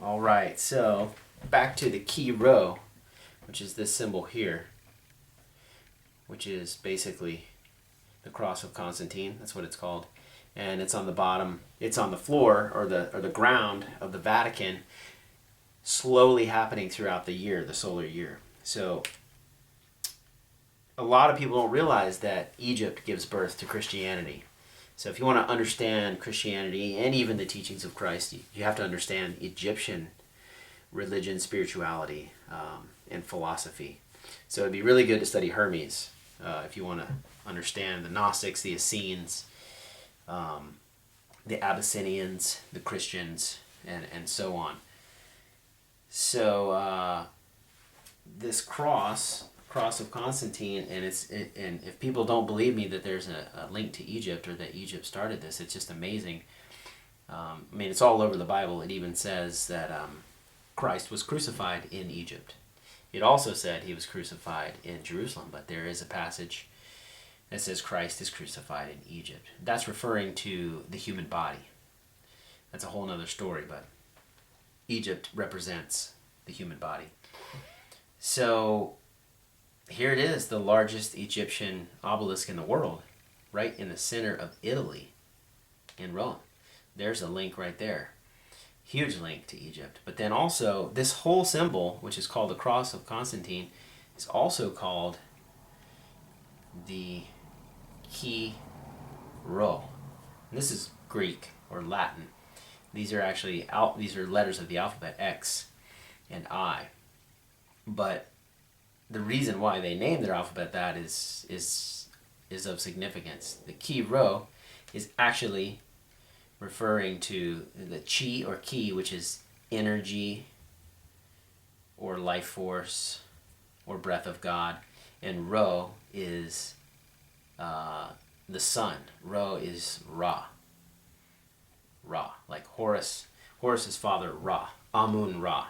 All right, so back to the key row, which is this symbol here, which is basically the cross of Constantine. That's what it's called. And it's on the bottom, it's on the floor or the ground of the Vatican, slowly happening throughout the year, the solar year. So a lot of people don't realize that Egypt gives birth to Christianity. So if you want to understand Christianity and even the teachings of Christ, you have to understand Egyptian religion, spirituality, and philosophy. So it'd be really good to study Hermes if you want to understand the Gnostics, the Essenes, the Abyssinians, the Christians, and so on. So this cross of Constantine, and if people don't believe me that there's a link to Egypt or that Egypt started this, it's just amazing. I mean, it's all over the Bible. It even says that Christ was crucified in Egypt. It also said he was crucified in Jerusalem, but there is a passage that says Christ is crucified in Egypt. That's referring to the human body. That's a whole nother story, but Egypt represents the human body. So here it is, the largest Egyptian obelisk in the world, right in the center of Italy, in Rome. There's a link right there. Huge link to Egypt. But then also, this whole symbol, which is called the cross of Constantine, is also called the chi rho. And this is Greek or Latin. These are actually these are letters of the alphabet, X and I. But the reason why they named their alphabet that is of significance. The chi rho is actually referring to the chi or ki, which is energy or life force or breath of God, and rho is the sun. Rho is Ra. Ra, like Horus's father Ra, Amun Ra.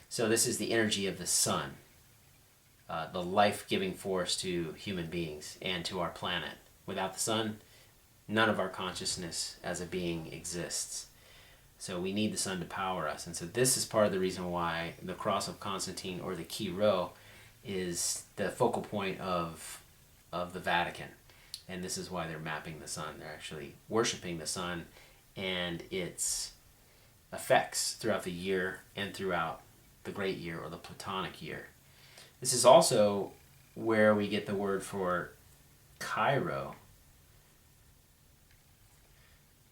So this is the energy of the sun, the life-giving force to human beings and to our planet. Without the sun, none of our consciousness as a being exists. So we need the sun to power us. And so this is part of the reason why the cross of Constantine, or the chi rho, is the focal point of the Vatican. And this is why they're mapping the sun. They're actually worshiping the sun and its effects throughout the year and throughout the great year or the Platonic year. This is also where we get the word for Cairo.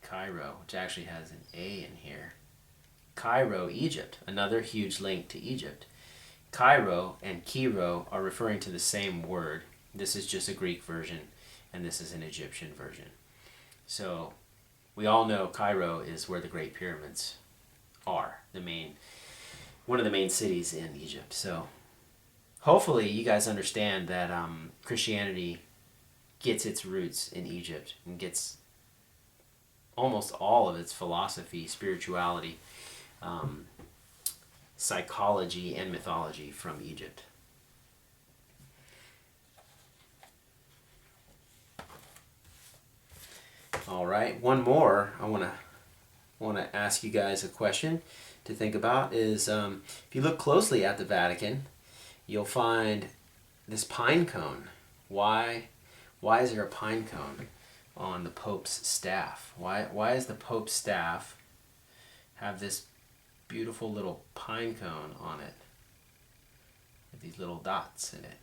Cairo, which actually has an A in here. Cairo, Egypt, another huge link to Egypt. Cairo and Kiro are referring to the same word. This is just a Greek version, and this is an Egyptian version. So we all know Cairo is where the Great Pyramids are, one of the main cities in Egypt. So hopefully you guys understand that Christianity gets its roots in Egypt and gets almost all of its philosophy, spirituality, psychology, and mythology from Egypt. All right, one more. I want to ask you guys a question to think about. Is if you look closely at the Vatican, you'll find this pine cone. Why is there a pine cone on the Pope's staff? Why does the Pope's staff have this beautiful little pine cone on it with these little dots in it?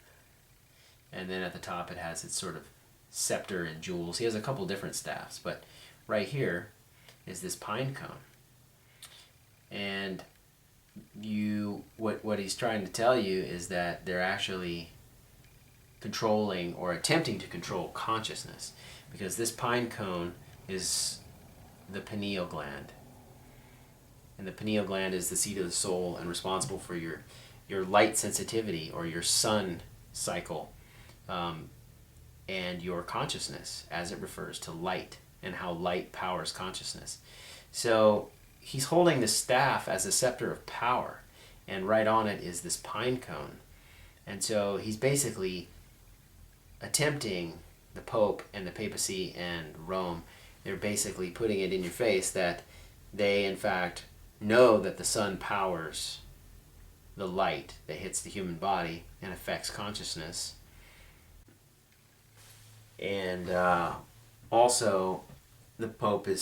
And then at the top it has its sort of scepter and jewels. He has a couple different staffs, but right here is this pine cone. And what he's trying to tell you is that they're actually controlling or attempting to control consciousness, because this pine cone is the pineal gland. And the pineal gland is the seat of the soul and responsible for your light sensitivity or your sun cycle, and your consciousness as it refers to light and how light powers consciousness. So he's holding the staff as a scepter of power, and right on it is this pine cone. And so he's basically attempting, the Pope and the papacy and Rome, they're basically putting it in your face that they in fact know that the sun powers the light that hits the human body and affects consciousness. And also, the Pope is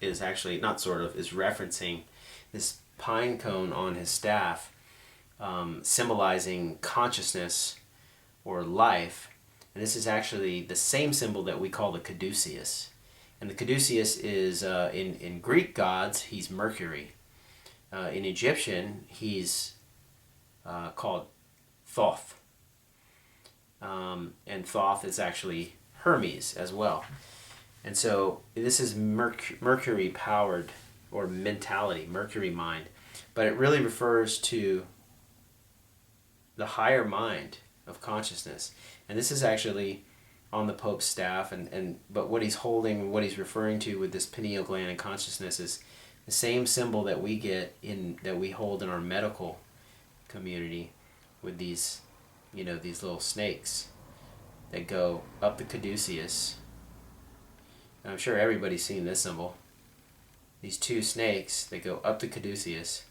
referencing this pine cone on his staff, symbolizing consciousness or life. And this is actually the same symbol that we call the caduceus. And the caduceus is, in Greek gods, he's Mercury. In Egyptian, he's called Thoth. And Thoth is actually Hermes as well. And so this is Mercury powered, or mentality, Mercury mind. But it really refers to the higher mind of consciousness. And this is actually on the Pope's staff, but what he's holding, what he's referring to with this pineal gland and consciousness is the same symbol that we hold in our medical community with these little snakes that go up the caduceus. And I'm sure everybody's seen this symbol. These two snakes that go up the caduceus,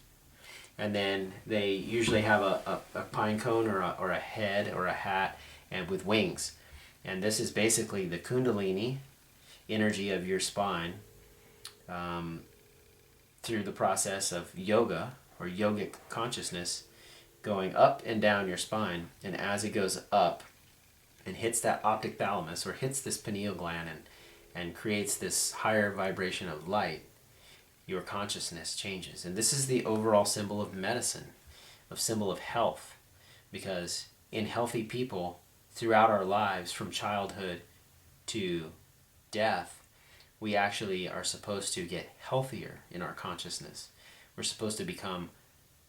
and then they usually have a pine cone or a head or a hat, and with wings. And this is basically the kundalini energy of your spine, through the process of yoga or yogic consciousness, going up and down your spine. And as it goes up and hits that optic thalamus, or hits this pineal gland, and creates this higher vibration of light, your consciousness changes. And this is the overall symbol of medicine, of symbol of health, because in healthy people throughout our lives, from childhood to death, we actually are supposed to get healthier in our consciousness. We're supposed to become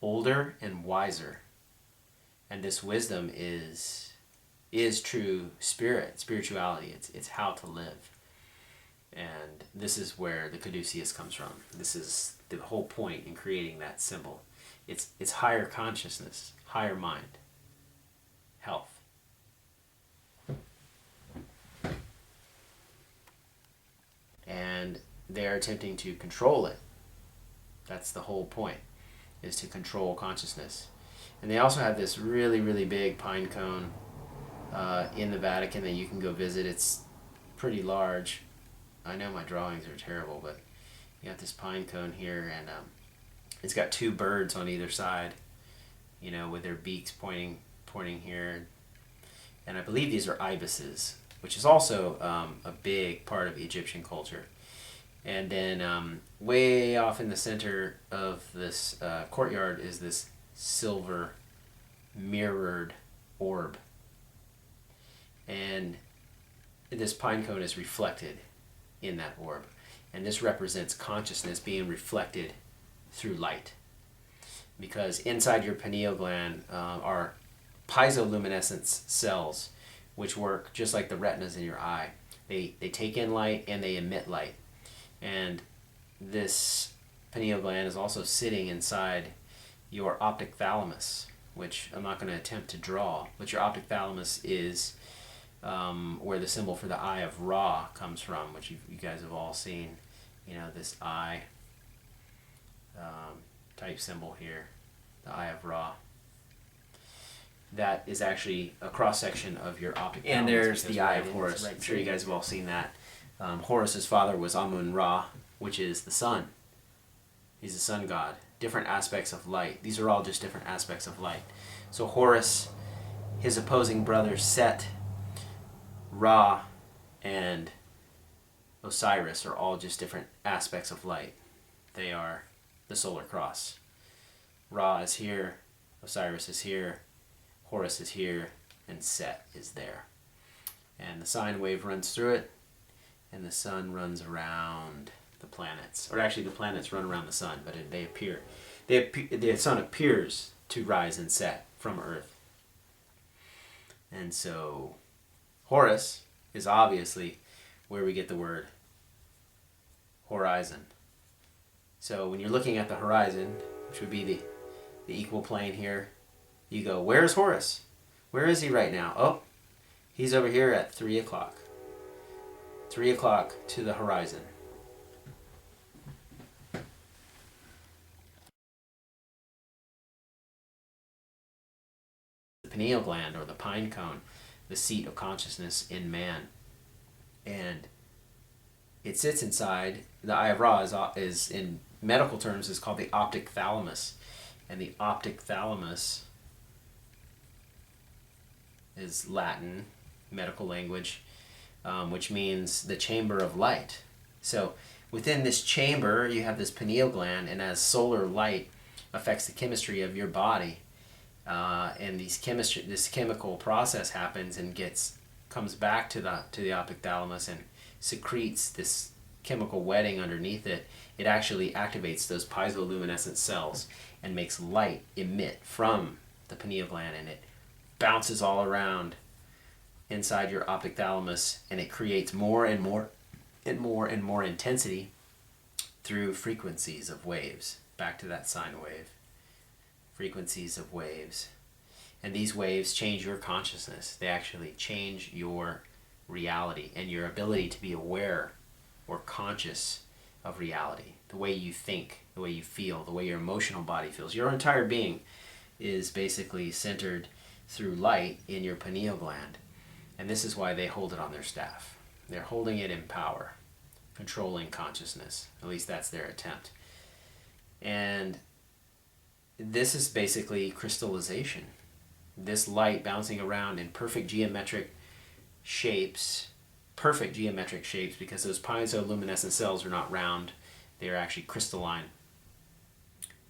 older and wiser. And this wisdom is true spirituality. It's how to live. And this is where the caduceus comes from. This is the whole point in creating that symbol. It's higher consciousness, higher mind, health. And they're attempting to control it. That's the whole point, is to control consciousness. And they also have this really, really big pine cone in the Vatican that you can go visit. It's pretty large. I know my drawings are terrible, but you got this pine cone here, and it's got two birds on either side, with their beaks pointing here. And I believe these are ibises, which is also a big part of Egyptian culture. And then way off in the center of this courtyard is this silver mirrored orb. And this pine cone is reflected in that orb. And this represents consciousness being reflected through light. Because inside your pineal gland are piezoluminescent cells, which work just like the retinas in your eye. They take in light and they emit light. And this pineal gland is also sitting inside your optic thalamus, which I'm not going to attempt to draw, but your optic thalamus is where the symbol for the eye of Ra comes from, which you guys have all seen. This eye type symbol here, the eye of Ra. That is actually a cross-section of your optic thalamus. And there's the eye of Horus. I'm sure you guys have all seen that. Horus's father was Amun-Ra, which is the sun. He's the sun god. Different aspects of light. These are all just different aspects of light. So Horus, his opposing brothers Set, Ra, and Osiris are all just different aspects of light. They are the solar cross. Ra is here, Osiris is here, Horus is here, and Set is there. And the sine wave runs through it, and the sun runs around the planets. Or actually the planets run around the sun, but they appear. The sun appears to rise and set from Earth. And so Horus is obviously where we get the word horizon. So when you're looking at the horizon, which would be the equal plane here, you go, where's Horus? Where is he right now? Oh, he's over here at 3 o'clock. 3 o'clock to the horizon. pineal gland, or the pine cone, the seat of consciousness in man. And it sits inside, the eye of Ra is in medical terms is called the optic thalamus. And the optic thalamus is Latin, medical language, which means the chamber of light. So within this chamber, you have this pineal gland, and as solar light affects the chemistry of your body, and this chemical process happens and comes back to the optic thalamus and secretes this chemical wetting underneath it. It actually activates those piezoluminescent cells and makes light emit from the pineal gland, and it bounces all around inside your optic thalamus, and it creates more and more and more and more intensity through frequencies of waves. Back to that sine wave. Frequencies of waves. And these waves change your consciousness. They actually change your reality and your ability to be aware or conscious of reality. The way you think, the way you feel, the way your emotional body feels. Your entire being is basically centered through light in your pineal gland. And this is why they hold it on their staff. They're holding it in power, controlling consciousness. At least that's their attempt. And this is basically crystallization. This light bouncing around in perfect geometric shapes, because those piezoluminescent cells are not round, they are actually crystalline.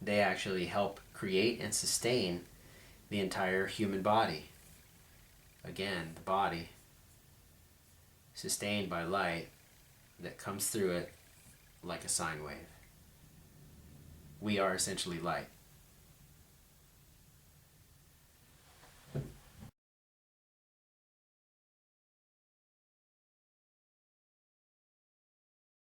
They actually help create and sustain the entire human body. Again, the body sustained by light that comes through it like a sine wave. We are essentially light.